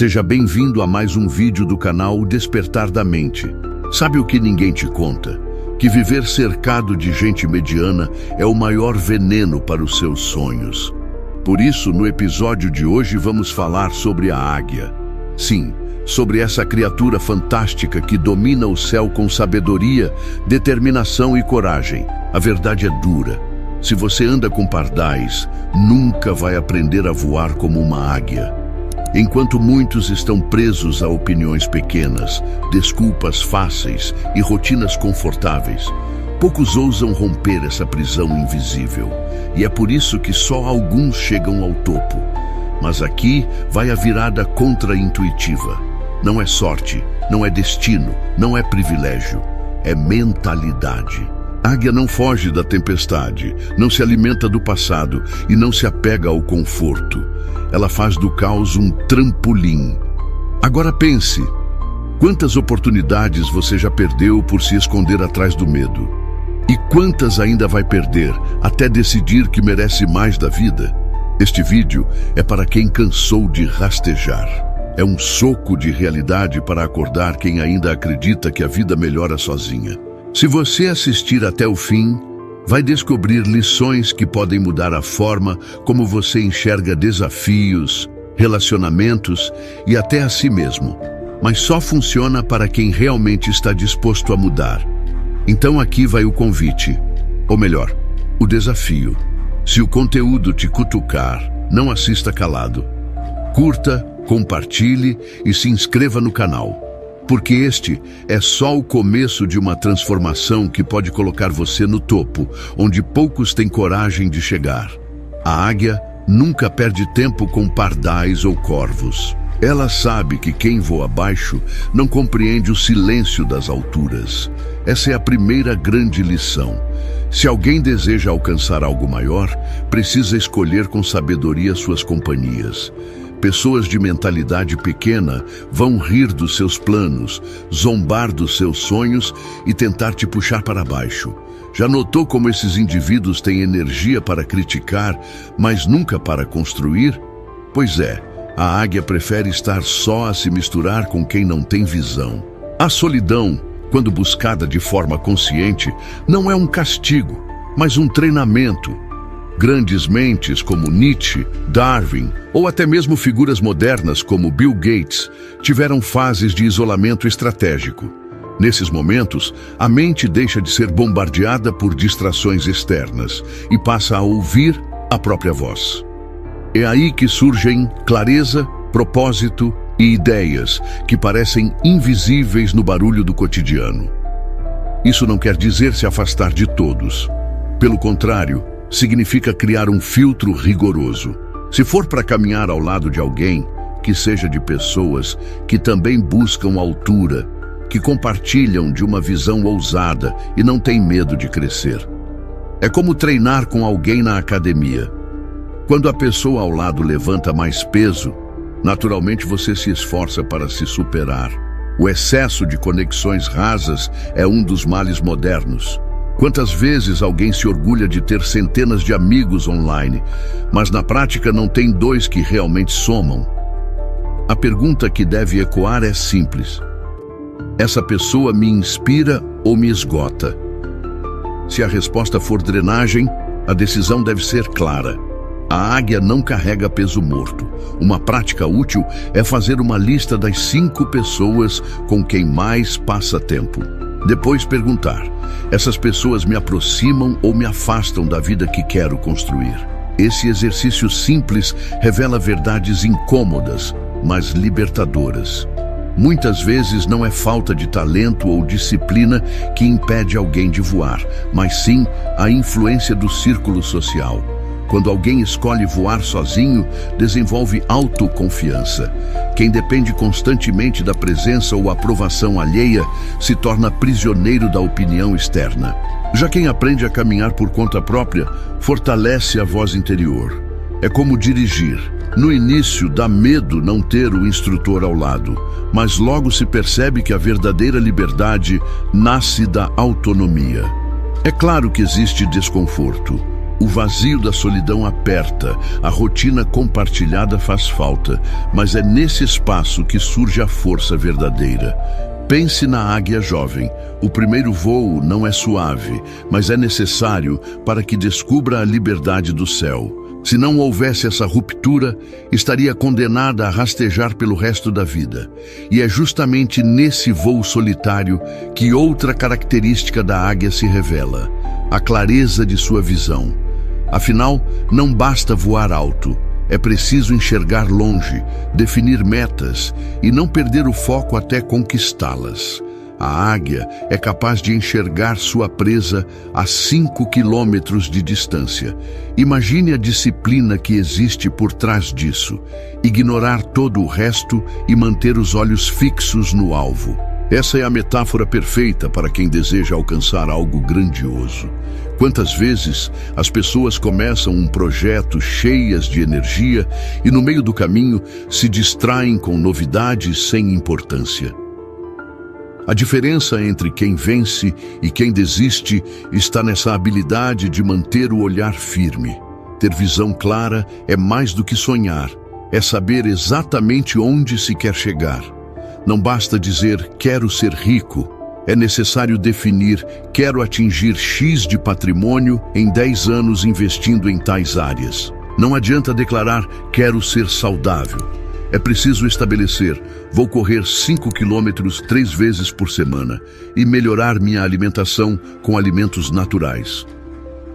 Seja bem-vindo a mais um vídeo do canal Despertar da Mente. Sabe o que ninguém te conta? Que viver cercado de gente mediana é o maior veneno para os seus sonhos. Por isso, no episódio de hoje vamos falar sobre a águia. Sim, sobre essa criatura fantástica que domina o céu com sabedoria, determinação e coragem. A verdade é dura. Se você anda com pardais, nunca vai aprender a voar como uma águia. Enquanto muitos estão presos a opiniões pequenas, desculpas fáceis e rotinas confortáveis, poucos ousam romper essa prisão invisível. E é por isso que só alguns chegam ao topo. Mas aqui vai a virada contra-intuitiva. Não é sorte, não é destino, não é privilégio, é mentalidade. A águia não foge da tempestade, não se alimenta do passado e não se apega ao conforto. Ela faz do caos um trampolim. Agora pense, quantas oportunidades você já perdeu por se esconder atrás do medo? E quantas ainda vai perder até decidir que merece mais da vida? Este vídeo é para quem cansou de rastejar. É um soco de realidade para acordar quem ainda acredita que a vida melhora sozinha. Se você assistir até o fim, vai descobrir lições que podem mudar a forma como você enxerga desafios, relacionamentos e até a si mesmo. Mas só funciona para quem realmente está disposto a mudar. Então aqui vai o convite, ou melhor, o desafio. Se o conteúdo te cutucar, não assista calado. Curta, compartilhe e se inscreva no canal. Porque este é só o começo de uma transformação que pode colocar você no topo, onde poucos têm coragem de chegar. A águia nunca perde tempo com pardais ou corvos. Ela sabe que quem voa baixo não compreende o silêncio das alturas. Essa é a primeira grande lição. Se alguém deseja alcançar algo maior, precisa escolher com sabedoria suas companhias. Pessoas de mentalidade pequena vão rir dos seus planos, zombar dos seus sonhos e tentar te puxar para baixo. Já notou como esses indivíduos têm energia para criticar, mas nunca para construir? Pois é, a águia prefere estar só a se misturar com quem não tem visão. A solidão, quando buscada de forma consciente, não é um castigo, mas um treinamento. Grandes mentes como Nietzsche, Darwin ou até mesmo figuras modernas como Bill Gates tiveram fases de isolamento estratégico. Nesses momentos, a mente deixa de ser bombardeada por distrações externas e passa a ouvir a própria voz. É aí que surgem clareza, propósito e ideias que parecem invisíveis no barulho do cotidiano. Isso não quer dizer se afastar de todos. Pelo contrário, significa criar um filtro rigoroso. Se for para caminhar ao lado de alguém, que seja de pessoas que também buscam altura, que compartilham de uma visão ousada e não têm medo de crescer. É como treinar com alguém na academia. Quando a pessoa ao lado levanta mais peso, naturalmente você se esforça para se superar. O excesso de conexões rasas é um dos males modernos. Quantas vezes alguém se orgulha de ter centenas de amigos online, mas na prática não tem dois que realmente somam? A pergunta que deve ecoar é simples. Essa pessoa me inspira ou me esgota? Se a resposta for drenagem, a decisão deve ser clara. A águia não carrega peso morto. Uma prática útil é fazer uma lista das 5 pessoas com quem mais passa tempo. Depois perguntar, essas pessoas me aproximam ou me afastam da vida que quero construir? Esse exercício simples revela verdades incômodas, mas libertadoras. Muitas vezes não é falta de talento ou disciplina que impede alguém de voar, mas sim a influência do círculo social. Quando alguém escolhe voar sozinho, desenvolve autoconfiança. Quem depende constantemente da presença ou aprovação alheia se torna prisioneiro da opinião externa. Já quem aprende a caminhar por conta própria, fortalece a voz interior. É como dirigir. No início, dá medo não ter o instrutor ao lado, mas logo se percebe que a verdadeira liberdade nasce da autonomia. É claro que existe desconforto. O vazio da solidão aperta, a rotina compartilhada faz falta, mas é nesse espaço que surge a força verdadeira. Pense na águia jovem. O primeiro voo não é suave, mas é necessário para que descubra a liberdade do céu. Se não houvesse essa ruptura, estaria condenada a rastejar pelo resto da vida. E é justamente nesse voo solitário que outra característica da águia se revela: a clareza de sua visão. Afinal, não basta voar alto. É preciso enxergar longe, definir metas e não perder o foco até conquistá-las. A águia é capaz de enxergar sua presa a 5 quilômetros de distância. Imagine a disciplina que existe por trás disso. Ignorar todo o resto e manter os olhos fixos no alvo. Essa é a metáfora perfeita para quem deseja alcançar algo grandioso. Quantas vezes as pessoas começam um projeto cheias de energia e no meio do caminho se distraem com novidades sem importância. A diferença entre quem vence e quem desiste está nessa habilidade de manter o olhar firme. Ter visão clara é mais do que sonhar, é saber exatamente onde se quer chegar. Não basta dizer quero ser rico, é necessário definir quero atingir X de patrimônio em 10 anos investindo em tais áreas. Não adianta declarar quero ser saudável. É preciso estabelecer, vou correr 5 quilômetros 3 vezes por semana e melhorar minha alimentação com alimentos naturais.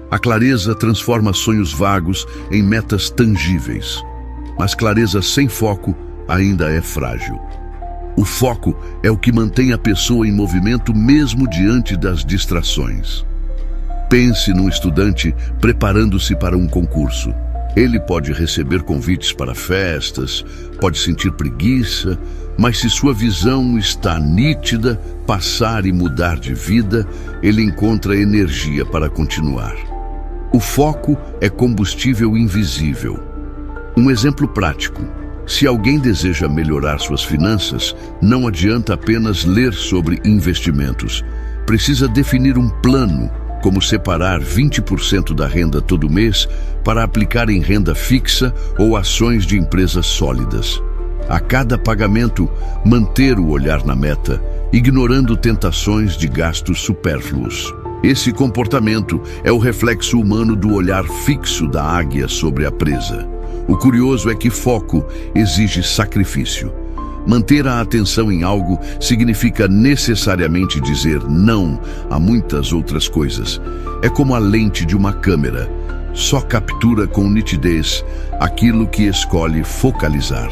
A clareza transforma sonhos vagos em metas tangíveis, mas clareza sem foco ainda é frágil. O foco é o que mantém a pessoa em movimento mesmo diante das distrações. Pense num estudante preparando-se para um concurso. Ele pode receber convites para festas, pode sentir preguiça, mas se sua visão está nítida, passar e mudar de vida, ele encontra energia para continuar. O foco é combustível invisível. Um exemplo prático: se alguém deseja melhorar suas finanças, não adianta apenas ler sobre investimentos. Precisa definir um plano, como separar 20% da renda todo mês para aplicar em renda fixa ou ações de empresas sólidas. A cada pagamento, manter o olhar na meta, ignorando tentações de gastos supérfluos. Esse comportamento é o reflexo humano do olhar fixo da águia sobre a presa. O curioso é que foco exige sacrifício. Manter a atenção em algo significa necessariamente dizer não a muitas outras coisas. É como a lente de uma câmera. Só captura com nitidez aquilo que escolhe focalizar.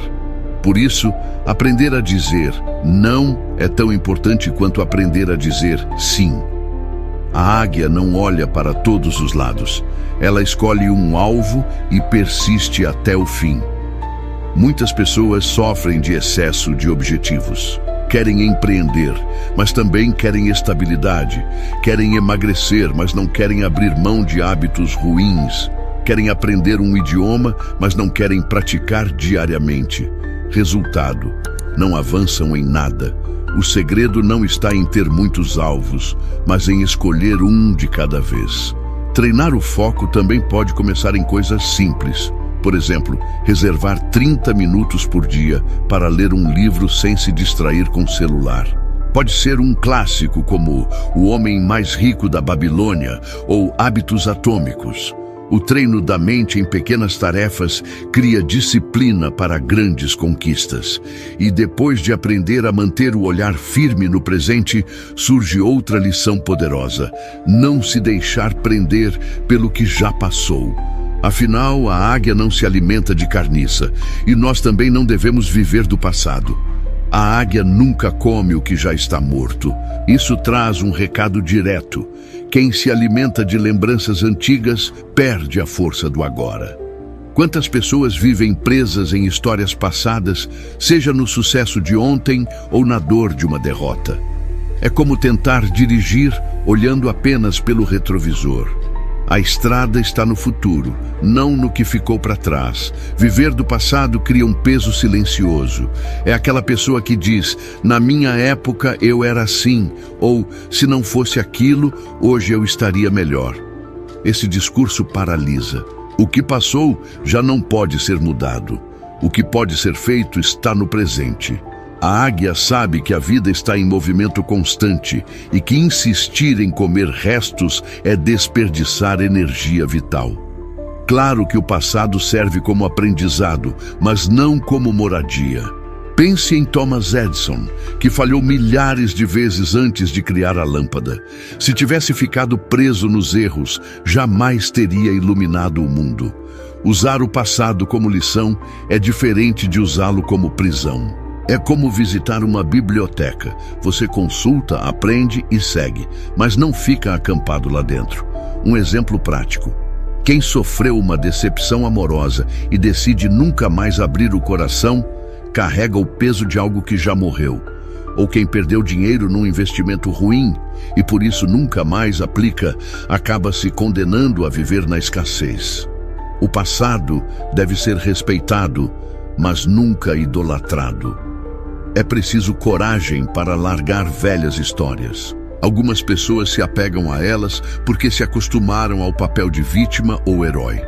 Por isso, aprender a dizer não é tão importante quanto aprender a dizer sim. A águia não olha para todos os lados. Ela escolhe um alvo e persiste até o fim. Muitas pessoas sofrem de excesso de objetivos. Querem empreender, mas também querem estabilidade. Querem emagrecer, mas não querem abrir mão de hábitos ruins. Querem aprender um idioma, mas não querem praticar diariamente. Resultado: não avançam em nada. O segredo não está em ter muitos alvos, mas em escolher um de cada vez. Treinar o foco também pode começar em coisas simples. Por exemplo, reservar 30 minutos por dia para ler um livro sem se distrair com o celular. Pode ser um clássico como O Homem Mais Rico da Babilônia ou Hábitos Atômicos. O treino da mente em pequenas tarefas cria disciplina para grandes conquistas. E depois de aprender a manter o olhar firme no presente, surge outra lição poderosa: não se deixar prender pelo que já passou. Afinal, a águia não se alimenta de carniça, e nós também não devemos viver do passado. A águia nunca come o que já está morto. Isso traz um recado direto: quem se alimenta de lembranças antigas perde a força do agora. Quantas pessoas vivem presas em histórias passadas, seja no sucesso de ontem ou na dor de uma derrota? É como tentar dirigir olhando apenas pelo retrovisor. A estrada está no futuro, não no que ficou para trás. Viver do passado cria um peso silencioso. É aquela pessoa que diz: na minha época eu era assim, ou se não fosse aquilo, hoje eu estaria melhor. Esse discurso paralisa. O que passou já não pode ser mudado. O que pode ser feito está no presente. A águia sabe que a vida está em movimento constante e que insistir em comer restos é desperdiçar energia vital. Claro que o passado serve como aprendizado, mas não como moradia. Pense em Thomas Edison, que falhou milhares de vezes antes de criar a lâmpada. Se tivesse ficado preso nos erros, jamais teria iluminado o mundo. Usar o passado como lição é diferente de usá-lo como prisão. É como visitar uma biblioteca. Você consulta, aprende e segue, mas não fica acampado lá dentro. Um exemplo prático. Quem sofreu uma decepção amorosa e decide nunca mais abrir o coração, carrega o peso de algo que já morreu. Ou quem perdeu dinheiro num investimento ruim e por isso nunca mais aplica, acaba se condenando a viver na escassez. O passado deve ser respeitado, mas nunca idolatrado. É preciso coragem para largar velhas histórias. Algumas pessoas se apegam a elas porque se acostumaram ao papel de vítima ou herói.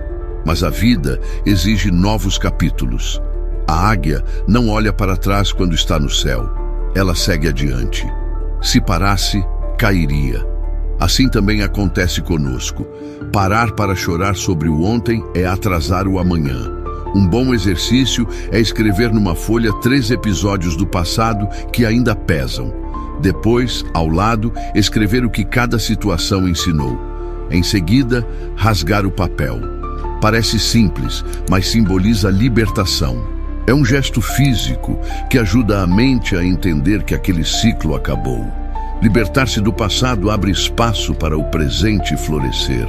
Mas a vida exige novos capítulos. A águia não olha para trás quando está no céu. Ela segue adiante. Se parasse, cairia. Assim também acontece conosco. Parar para chorar sobre o ontem é atrasar o amanhã. Um bom exercício é escrever numa folha 3 episódios do passado que ainda pesam. Depois, ao lado, escrever o que cada situação ensinou. Em seguida, rasgar o papel. Parece simples, mas simboliza libertação. É um gesto físico que ajuda a mente a entender que aquele ciclo acabou. Libertar-se do passado abre espaço para o presente florescer.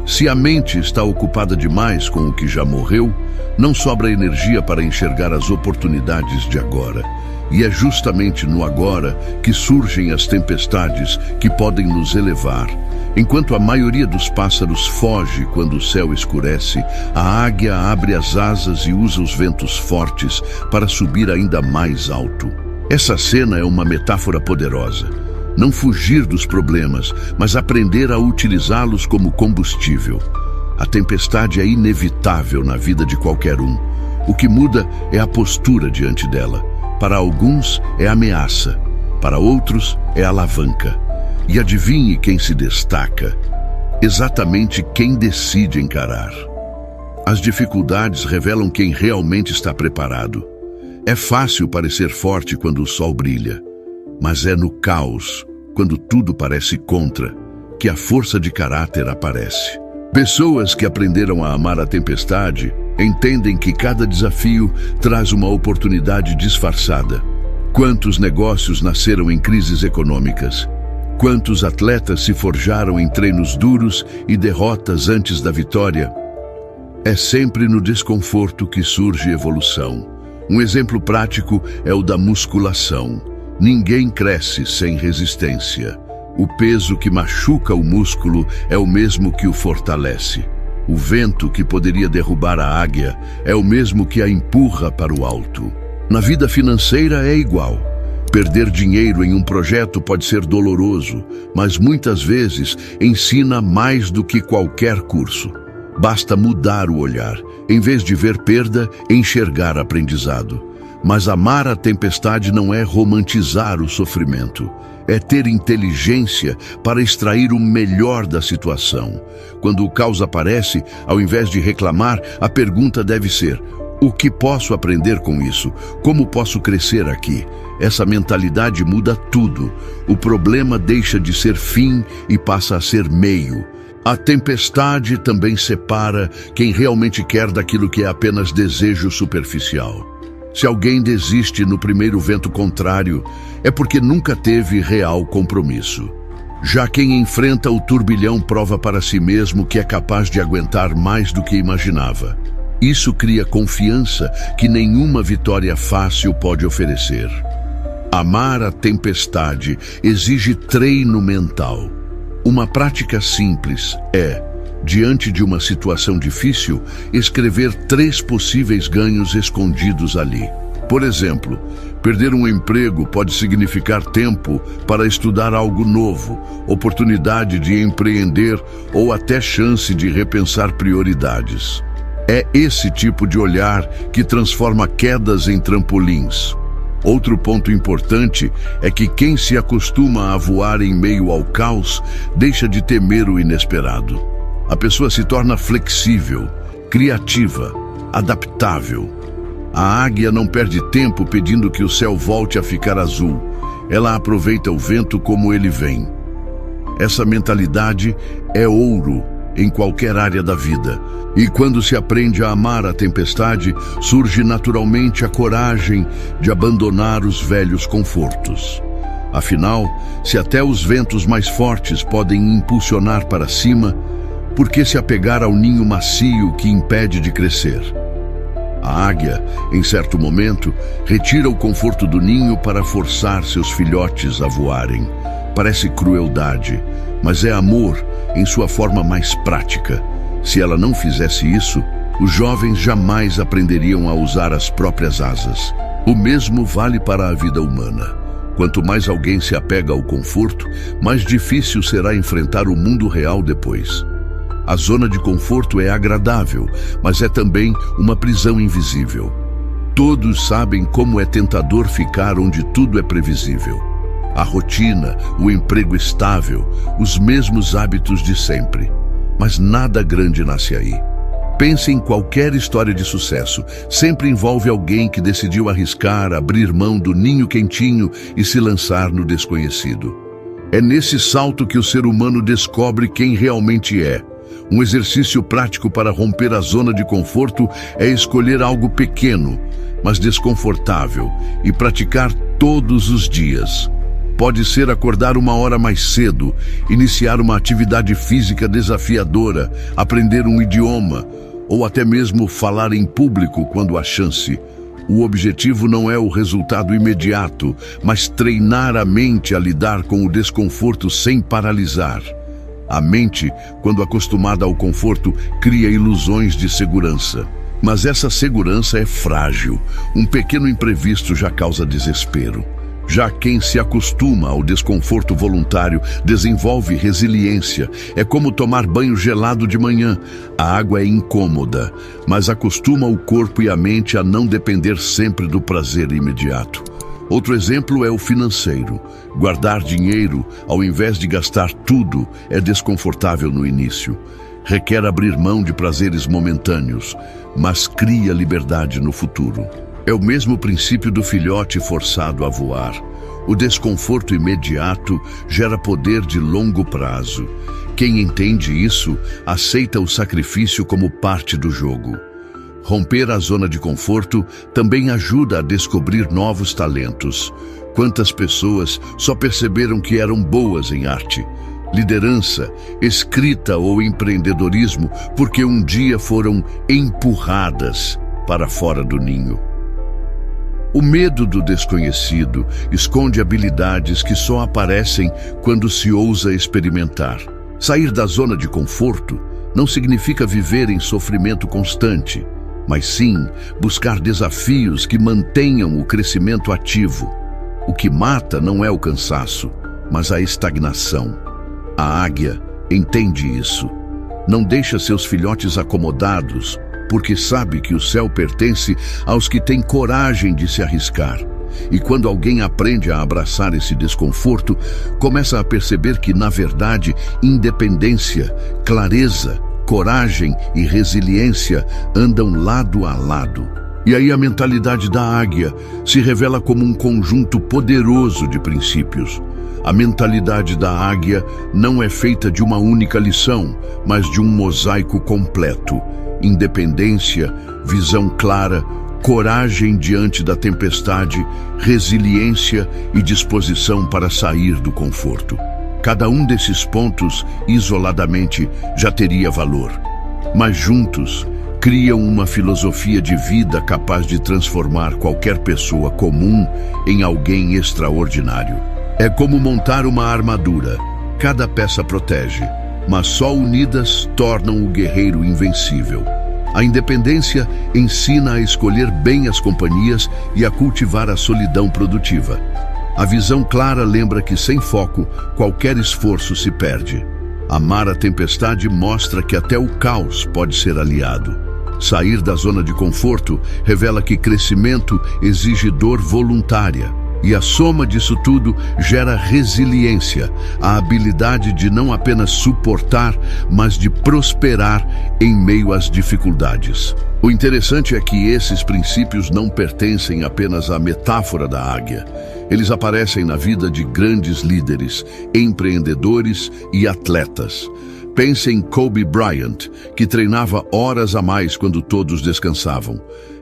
Se a mente está ocupada demais com o que já morreu, não sobra energia para enxergar as oportunidades de agora. E é justamente no agora que surgem as tempestades que podem nos elevar. Enquanto a maioria dos pássaros foge quando o céu escurece, a águia abre as asas e usa os ventos fortes para subir ainda mais alto. Essa cena é uma metáfora poderosa. Não fugir dos problemas, mas aprender a utilizá-los como combustível. A tempestade é inevitável na vida de qualquer um. O que muda é a postura diante dela. Para alguns é ameaça, para outros é alavanca. E adivinhe quem se destaca? Exatamente quem decide encarar. As dificuldades revelam quem realmente está preparado. É fácil parecer forte quando o sol brilha, mas é no caos, quando tudo parece contra, que a força de caráter aparece. Pessoas que aprenderam a amar a tempestade entendem que cada desafio traz uma oportunidade disfarçada. Quantos negócios nasceram em crises econômicas? Quantos atletas se forjaram em treinos duros e derrotas antes da vitória? É sempre no desconforto que surge evolução. Um exemplo prático é o da musculação. Ninguém cresce sem resistência. O peso que machuca o músculo é o mesmo que o fortalece. O vento que poderia derrubar a águia é o mesmo que a empurra para o alto. Na vida financeira é igual. Perder dinheiro em um projeto pode ser doloroso, mas muitas vezes ensina mais do que qualquer curso. Basta mudar o olhar. Em vez de ver perda, enxergar aprendizado. Mas amar a tempestade não é romantizar o sofrimento. É ter inteligência para extrair o melhor da situação. Quando o caos aparece, ao invés de reclamar, a pergunta deve ser: o que posso aprender com isso? Como posso crescer aqui? Essa mentalidade muda tudo. O problema deixa de ser fim e passa a ser meio. A tempestade também separa quem realmente quer daquilo que é apenas desejo superficial. Se alguém desiste no primeiro vento contrário, é porque nunca teve real compromisso. Já quem enfrenta o turbilhão prova para si mesmo que é capaz de aguentar mais do que imaginava. Isso cria confiança que nenhuma vitória fácil pode oferecer. Amar a tempestade exige treino mental. Uma prática simples é, diante de uma situação difícil, escrever 3 possíveis ganhos escondidos ali. Por exemplo, perder um emprego pode significar tempo para estudar algo novo, oportunidade de empreender ou até chance de repensar prioridades. É esse tipo de olhar que transforma quedas em trampolins. Outro ponto importante é que quem se acostuma a voar em meio ao caos deixa de temer o inesperado. A pessoa se torna flexível, criativa, adaptável. A águia não perde tempo pedindo que o céu volte a ficar azul. Ela aproveita o vento como ele vem. Essa mentalidade é ouro em qualquer área da vida. E quando se aprende a amar a tempestade, surge naturalmente a coragem de abandonar os velhos confortos. Afinal, se até os ventos mais fortes podem impulsionar para cima, por que se apegar ao ninho macio que impede de crescer? A águia, em certo momento, retira o conforto do ninho para forçar seus filhotes a voarem. Parece crueldade, mas é amor em sua forma mais prática. Se ela não fizesse isso, os jovens jamais aprenderiam a usar as próprias asas. O mesmo vale para a vida humana. Quanto mais alguém se apega ao conforto, mais difícil será enfrentar o mundo real depois. A zona de conforto é agradável, mas é também uma prisão invisível. Todos sabem como é tentador ficar onde tudo é previsível. A rotina, o emprego estável, os mesmos hábitos de sempre. Mas nada grande nasce aí. Pense em qualquer história de sucesso. Sempre envolve alguém que decidiu arriscar, abrir mão do ninho quentinho e se lançar no desconhecido. É nesse salto que o ser humano descobre quem realmente é. Um exercício prático para romper a zona de conforto é escolher algo pequeno, mas desconfortável, e praticar todos os dias. Pode ser acordar 1 hora mais cedo, iniciar uma atividade física desafiadora, aprender um idioma, ou até mesmo falar em público quando há chance. O objetivo não é o resultado imediato, mas treinar a mente a lidar com o desconforto sem paralisar. A mente, quando acostumada ao conforto, cria ilusões de segurança. Mas essa segurança é frágil. Um pequeno imprevisto já causa desespero. Já quem se acostuma ao desconforto voluntário desenvolve resiliência. É como tomar banho gelado de manhã. A água é incômoda, mas acostuma o corpo e a mente a não depender sempre do prazer imediato. Outro exemplo é o financeiro. Guardar dinheiro, ao invés de gastar tudo, é desconfortável no início. Requer abrir mão de prazeres momentâneos, mas cria liberdade no futuro. É o mesmo princípio do filhote forçado a voar. O desconforto imediato gera poder de longo prazo. Quem entende isso, aceita o sacrifício como parte do jogo. Romper a zona de conforto também ajuda a descobrir novos talentos. Quantas pessoas só perceberam que eram boas em arte, liderança, escrita ou empreendedorismo porque um dia foram empurradas para fora do ninho. O medo do desconhecido esconde habilidades que só aparecem quando se ousa experimentar. Sair da zona de conforto não significa viver em sofrimento constante, mas sim buscar desafios que mantenham o crescimento ativo. O que mata não é o cansaço, mas a estagnação. A águia entende isso. Não deixa seus filhotes acomodados, porque sabe que o céu pertence aos que têm coragem de se arriscar. E quando alguém aprende a abraçar esse desconforto, começa a perceber que, na verdade, independência, clareza, coragem e resiliência andam lado a lado. E aí a mentalidade da águia se revela como um conjunto poderoso de princípios. A mentalidade da águia não é feita de uma única lição, mas de um mosaico completo. Independência, visão clara, coragem diante da tempestade, resiliência e disposição para sair do conforto. Cada um desses pontos, isoladamente, já teria valor, mas juntos criam uma filosofia de vida capaz de transformar qualquer pessoa comum em alguém extraordinário. É como montar uma armadura. Cada peça protege, mas só unidas tornam o guerreiro invencível. A independência ensina a escolher bem as companhias e a cultivar a solidão produtiva. A visão clara lembra que sem foco, qualquer esforço se perde. Amar a tempestade mostra que até o caos pode ser aliado. Sair da zona de conforto revela que crescimento exige dor voluntária. E a soma disso tudo gera resiliência, a habilidade de não apenas suportar, mas de prosperar em meio às dificuldades. O interessante é que esses princípios não pertencem apenas à metáfora da águia. Eles aparecem na vida de grandes líderes, empreendedores e atletas. Pense em Kobe Bryant, que treinava horas a mais quando todos descansavam.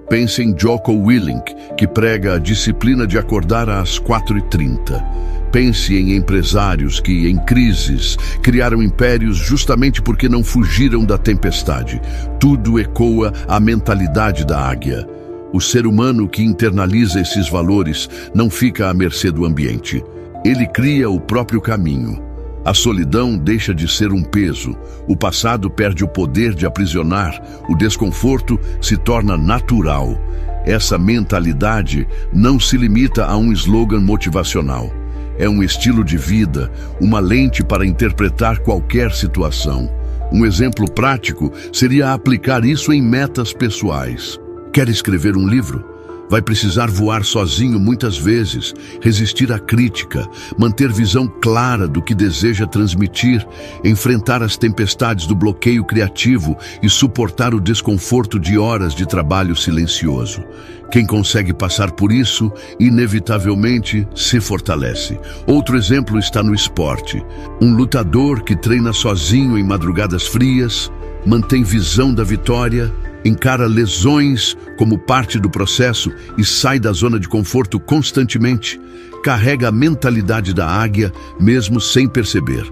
Pense em Jocko Willink, que prega a disciplina de acordar às 4h30. Pense em empresários que, em crises, criaram impérios justamente porque não fugiram da tempestade. Tudo ecoa a mentalidade da águia. O ser humano que internaliza esses valores não fica à mercê do ambiente. Ele cria o próprio caminho. A solidão deixa de ser um peso, o passado perde o poder de aprisionar, o desconforto se torna natural. Essa mentalidade não se limita a um slogan motivacional. É um estilo de vida, uma lente para interpretar qualquer situação. Um exemplo prático seria aplicar isso em metas pessoais. Quer escrever um livro? Vai precisar voar sozinho muitas vezes, resistir à crítica, manter visão clara do que deseja transmitir, enfrentar as tempestades do bloqueio criativo e suportar o desconforto de horas de trabalho silencioso. Quem consegue passar por isso, inevitavelmente se fortalece. Outro exemplo está no esporte. Um lutador que treina sozinho em madrugadas frias, mantém visão da vitória, encara lesões como parte do processo e sai da zona de conforto constantemente, carrega a mentalidade da águia mesmo sem perceber.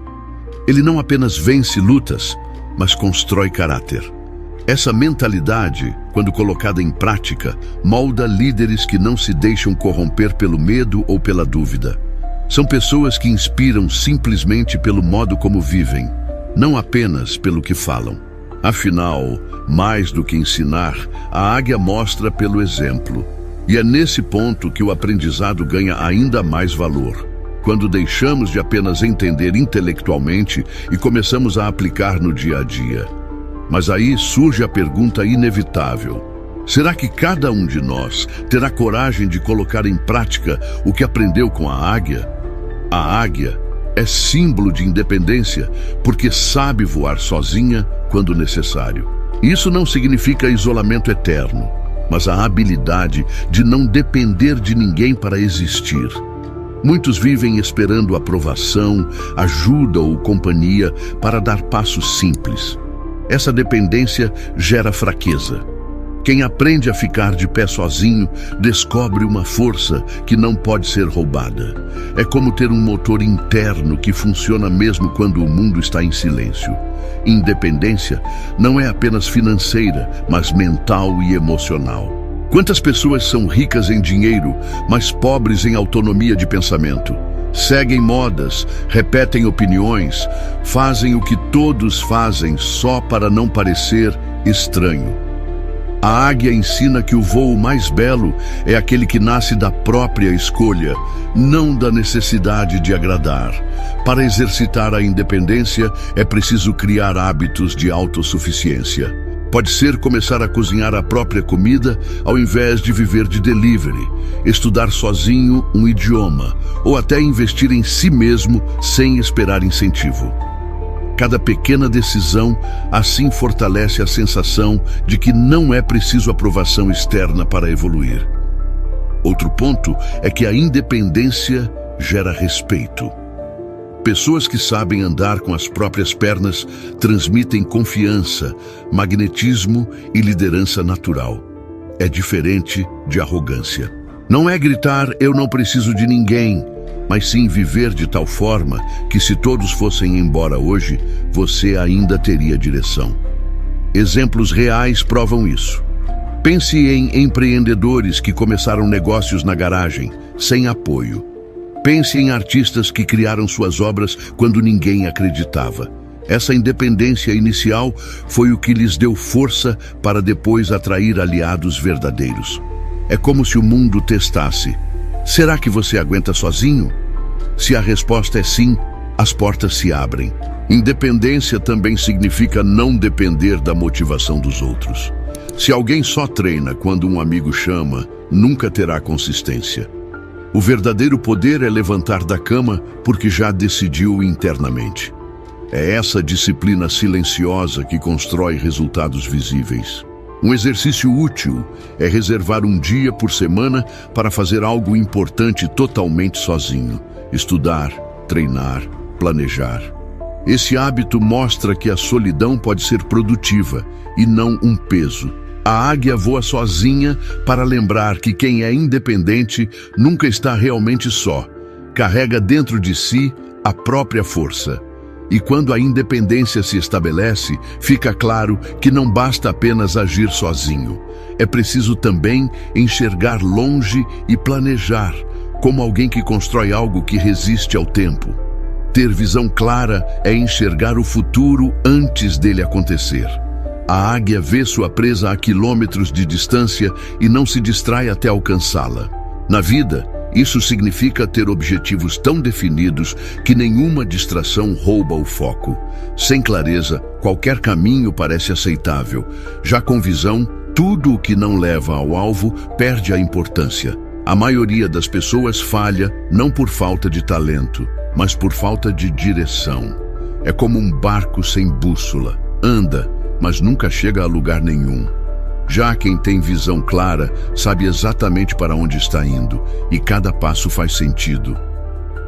Ele não apenas vence lutas, mas constrói caráter. Essa mentalidade, quando colocada em prática, molda líderes que não se deixam corromper pelo medo ou pela dúvida. São pessoas que inspiram simplesmente pelo modo como vivem, não apenas pelo que falam. Afinal, mais do que ensinar, a águia mostra pelo exemplo. E é nesse ponto que o aprendizado ganha ainda mais valor. Quando deixamos de apenas entender intelectualmente e começamos a aplicar no dia a dia. Mas aí surge a pergunta inevitável. Será que cada um de nós terá coragem de colocar em prática o que aprendeu com a águia? A águia é símbolo de independência porque sabe voar sozinha quando necessário. Isso não significa isolamento eterno, mas a habilidade de não depender de ninguém para existir. Muitos vivem esperando aprovação, ajuda ou companhia para dar passos simples. Essa dependência gera fraqueza. Quem aprende a ficar de pé sozinho descobre uma força que não pode ser roubada. É como ter um motor interno que funciona mesmo quando o mundo está em silêncio. Independência não é apenas financeira, mas mental e emocional. Quantas pessoas são ricas em dinheiro, mas pobres em autonomia de pensamento? Seguem modas, repetem opiniões, fazem o que todos fazem só para não parecer estranho. A águia ensina que o voo mais belo é aquele que nasce da própria escolha, não da necessidade de agradar. Para exercitar a independência, é preciso criar hábitos de autossuficiência. Pode ser começar a cozinhar a própria comida ao invés de viver de delivery, estudar sozinho um idioma, ou até investir em si mesmo sem esperar incentivo. Cada pequena decisão assim fortalece a sensação de que não é preciso aprovação externa para evoluir. Outro ponto é que a independência gera respeito. Pessoas que sabem andar com as próprias pernas transmitem confiança, magnetismo e liderança natural. É diferente de arrogância. Não é gritar "eu não preciso de ninguém", mas sim viver de tal forma que se todos fossem embora hoje, você ainda teria direção. Exemplos reais provam isso. Pense em empreendedores que começaram negócios na garagem, sem apoio. Pense em artistas que criaram suas obras quando ninguém acreditava. Essa independência inicial foi o que lhes deu força para depois atrair aliados verdadeiros. É como se o mundo testasse: será que você aguenta sozinho? Se a resposta é sim, as portas se abrem. Independência também significa não depender da motivação dos outros. Se alguém só treina quando um amigo chama, nunca terá consistência. O verdadeiro poder é levantar da cama porque já decidiu internamente. É essa disciplina silenciosa que constrói resultados visíveis. Um exercício útil é reservar um dia por semana para fazer algo importante totalmente sozinho. Estudar, treinar, planejar. Esse hábito mostra que a solidão pode ser produtiva e não um peso. A águia voa sozinha para lembrar que quem é independente nunca está realmente só. Carrega dentro de si a própria força. E quando a independência se estabelece, fica claro que não basta apenas agir sozinho. É preciso também enxergar longe e planejar, como alguém que constrói algo que resiste ao tempo. Ter visão clara é enxergar o futuro antes dele acontecer. A águia vê sua presa a quilômetros de distância e não se distrai até alcançá-la. Na vida, isso significa ter objetivos tão definidos que nenhuma distração rouba o foco. Sem clareza, qualquer caminho parece aceitável. Já com visão, tudo o que não leva ao alvo perde a importância. A maioria das pessoas falha não por falta de talento, mas por falta de direção. É como um barco sem bússola. Anda, mas nunca chega a lugar nenhum. Já quem tem visão clara sabe exatamente para onde está indo e cada passo faz sentido.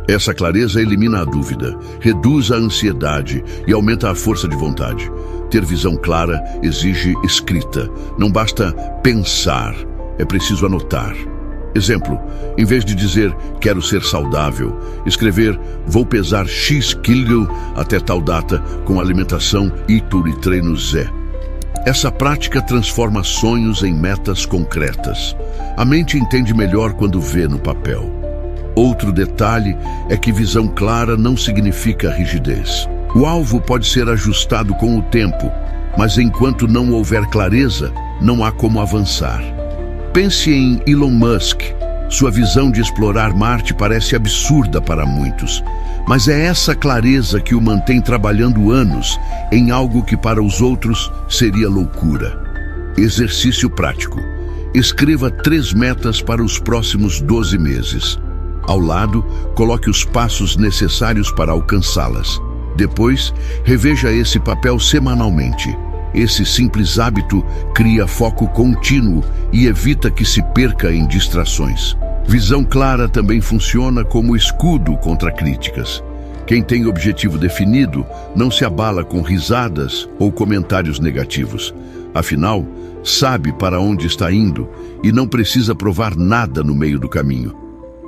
Essa clareza elimina a dúvida, reduz a ansiedade e aumenta a força de vontade. Ter visão clara exige escrita. Não basta pensar, é preciso anotar. Exemplo, em vez de dizer quero ser saudável, escrever vou pesar X quilo até tal data com alimentação e treino Z. Essa prática transforma sonhos em metas concretas. A mente entende melhor quando vê no papel. Outro detalhe é que visão clara não significa rigidez. O alvo pode ser ajustado com o tempo, mas enquanto não houver clareza, não há como avançar. Pense em Elon Musk. Sua visão de explorar Marte parece absurda para muitos, mas é essa clareza que o mantém trabalhando anos em algo que para os outros seria loucura. Exercício prático. Escreva 3 metas para os próximos 12 meses. Ao lado, coloque os passos necessários para alcançá-las. Depois, reveja esse papel semanalmente. Esse simples hábito cria foco contínuo e evita que se perca em distrações. Visão clara também funciona como escudo contra críticas. Quem tem objetivo definido não se abala com risadas ou comentários negativos. Afinal, sabe para onde está indo e não precisa provar nada no meio do caminho.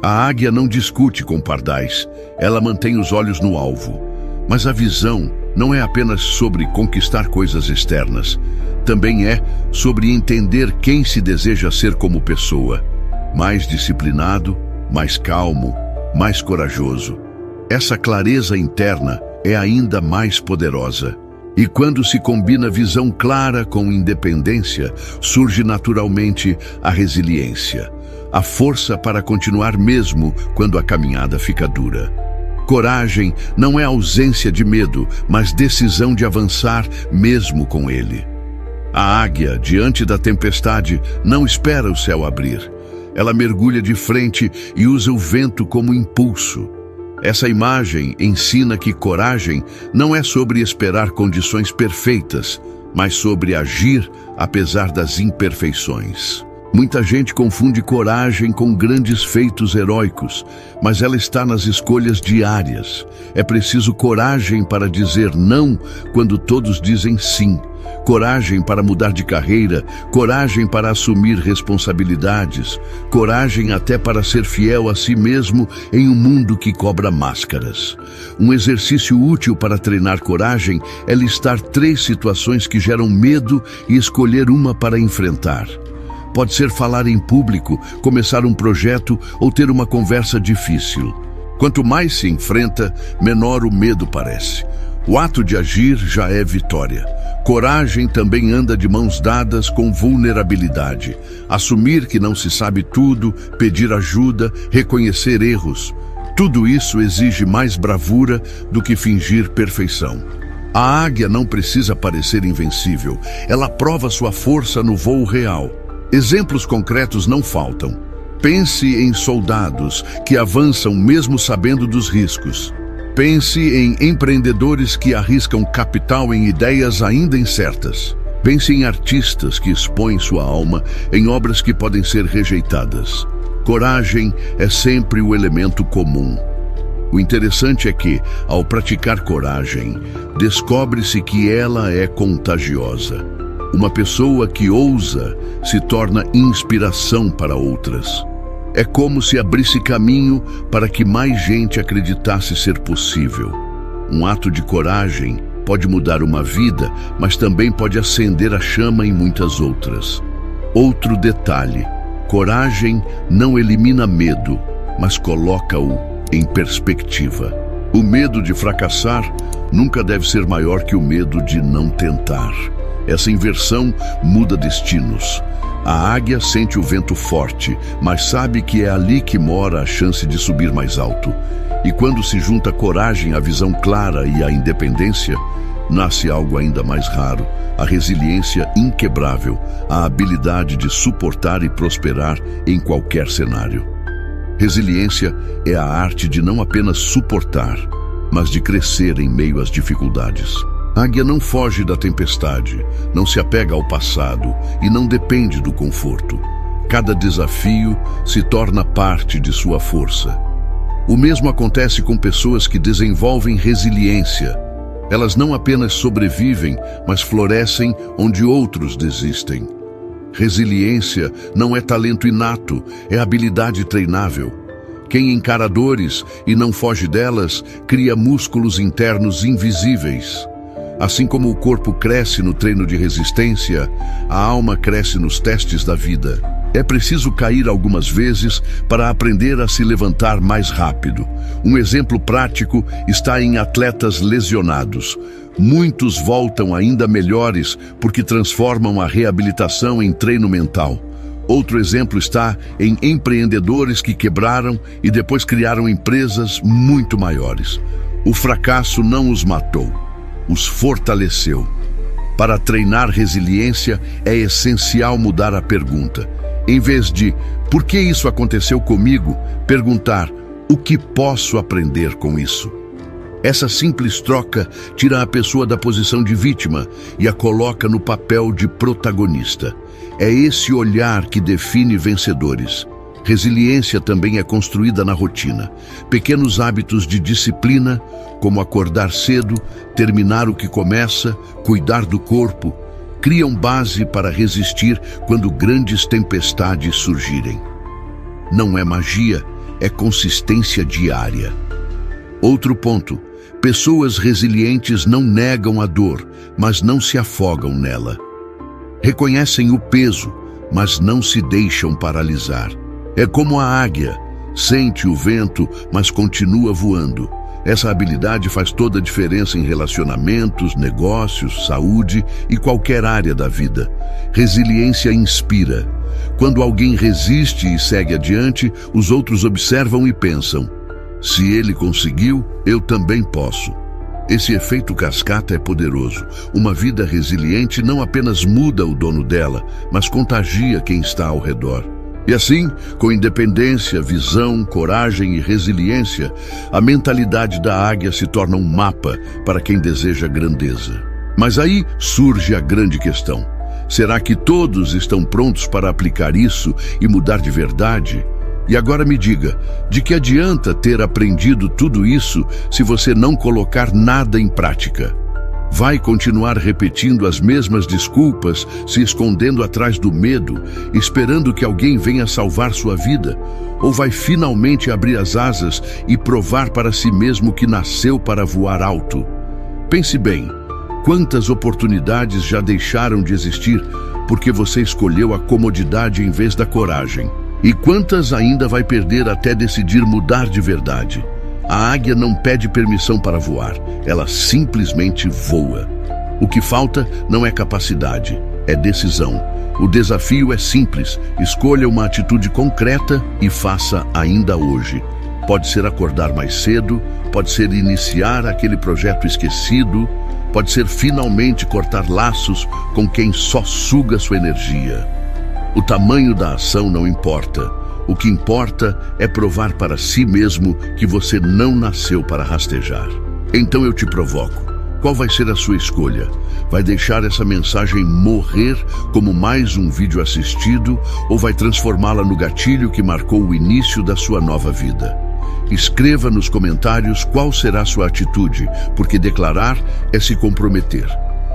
A águia não discute com pardais, ela mantém os olhos no alvo. Mas a visão não é apenas sobre conquistar coisas externas, também é sobre entender quem se deseja ser como pessoa. Mais disciplinado, mais calmo, mais corajoso. Essa clareza interna é ainda mais poderosa. E quando se combina visão clara com independência, surge naturalmente a resiliência, a força para continuar mesmo quando a caminhada fica dura. Coragem não é ausência de medo, mas decisão de avançar mesmo com ele. A águia, diante da tempestade, não espera o céu abrir. Ela mergulha de frente e usa o vento como impulso. Essa imagem ensina que coragem não é sobre esperar condições perfeitas, mas sobre agir apesar das imperfeições. Muita gente confunde coragem com grandes feitos heróicos, mas ela está nas escolhas diárias. É preciso coragem para dizer não quando todos dizem sim. Coragem para mudar de carreira, coragem para assumir responsabilidades, coragem até para ser fiel a si mesmo em um mundo que cobra máscaras. Um exercício útil para treinar coragem é listar 3 situações que geram medo e escolher uma para enfrentar. Pode ser falar em público, começar um projeto ou ter uma conversa difícil. Quanto mais se enfrenta, menor o medo parece. O ato de agir já é vitória. Coragem também anda de mãos dadas com vulnerabilidade. Assumir que não se sabe tudo, pedir ajuda, reconhecer erros. Tudo isso exige mais bravura do que fingir perfeição. A águia não precisa parecer invencível. Ela prova sua força no voo real. Exemplos concretos não faltam. Pense em soldados que avançam mesmo sabendo dos riscos. Pense em empreendedores que arriscam capital em ideias ainda incertas. Pense em artistas que expõem sua alma em obras que podem ser rejeitadas. Coragem é sempre o elemento comum. O interessante é que, ao praticar coragem, descobre-se que ela é contagiosa. Uma pessoa que ousa se torna inspiração para outras. É como se abrisse caminho para que mais gente acreditasse ser possível. Um ato de coragem pode mudar uma vida, mas também pode acender a chama em muitas outras. Outro detalhe: coragem não elimina medo, mas coloca-o em perspectiva. O medo de fracassar nunca deve ser maior que o medo de não tentar. Essa inversão muda destinos. A águia sente o vento forte, mas sabe que é ali que mora a chance de subir mais alto. E quando se junta a coragem, a visão clara e a independência, nasce algo ainda mais raro: a resiliência inquebrável, a habilidade de suportar e prosperar em qualquer cenário. Resiliência é a arte de não apenas suportar, mas de crescer em meio às dificuldades. A águia não foge da tempestade, não se apega ao passado e não depende do conforto. Cada desafio se torna parte de sua força. O mesmo acontece com pessoas que desenvolvem resiliência. Elas não apenas sobrevivem, mas florescem onde outros desistem. Resiliência não é talento inato, é habilidade treinável. Quem encara dores e não foge delas, cria músculos internos invisíveis. Assim como o corpo cresce no treino de resistência, a alma cresce nos testes da vida. É preciso cair algumas vezes para aprender a se levantar mais rápido. Um exemplo prático está em atletas lesionados. Muitos voltam ainda melhores porque transformam a reabilitação em treino mental. Outro exemplo está em empreendedores que quebraram e depois criaram empresas muito maiores. O fracasso não os matou, os fortaleceu. Para treinar resiliência, é essencial mudar a pergunta. Em vez de "por que isso aconteceu comigo?", perguntar "o que posso aprender com isso?". Essa simples troca tira a pessoa da posição de vítima e a coloca no papel de protagonista. É esse olhar que define vencedores. Resiliência também é construída na rotina. Pequenos hábitos de disciplina, como acordar cedo, terminar o que começa, cuidar do corpo, criam base para resistir quando grandes tempestades surgirem. Não é magia, é consistência diária. Outro ponto: pessoas resilientes não negam a dor, mas não se afogam nela. Reconhecem o peso, mas não se deixam paralisar. É como a águia, sente o vento, mas continua voando. Essa habilidade faz toda a diferença em relacionamentos, negócios, saúde e qualquer área da vida. Resiliência inspira. Quando alguém resiste e segue adiante, os outros observam e pensam: se ele conseguiu, eu também posso. Esse efeito cascata é poderoso. Uma vida resiliente não apenas muda o dono dela, mas contagia quem está ao redor. E assim, com independência, visão, coragem e resiliência, a mentalidade da águia se torna um mapa para quem deseja grandeza. Mas aí surge a grande questão: será que todos estão prontos para aplicar isso e mudar de verdade? E agora me diga, de que adianta ter aprendido tudo isso se você não colocar nada em prática? Vai continuar repetindo as mesmas desculpas, se escondendo atrás do medo, esperando que alguém venha salvar sua vida? Ou vai finalmente abrir as asas e provar para si mesmo que nasceu para voar alto? Pense bem, quantas oportunidades já deixaram de existir porque você escolheu a comodidade em vez da coragem? E quantas ainda vai perder até decidir mudar de verdade? A águia não pede permissão para voar, ela simplesmente voa. O que falta não é capacidade, é decisão. O desafio é simples, escolha uma atitude concreta e faça ainda hoje. Pode ser acordar mais cedo, pode ser iniciar aquele projeto esquecido, pode ser finalmente cortar laços com quem só suga sua energia. O tamanho da ação não importa. O que importa é provar para si mesmo que você não nasceu para rastejar. Então eu te provoco. Qual vai ser a sua escolha? Vai deixar essa mensagem morrer como mais um vídeo assistido ou vai transformá-la no gatilho que marcou o início da sua nova vida? Escreva nos comentários qual será a sua atitude, porque declarar é se comprometer.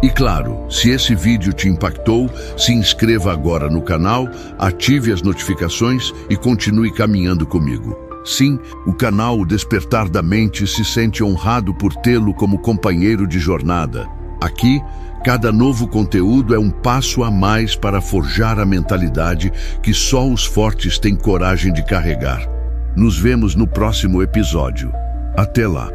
E claro, se esse vídeo te impactou, se inscreva agora no canal, ative as notificações e continue caminhando comigo. Sim, o canal O Despertar da Mente se sente honrado por tê-lo como companheiro de jornada. Aqui, cada novo conteúdo é um passo a mais para forjar a mentalidade que só os fortes têm coragem de carregar. Nos vemos no próximo episódio. Até lá!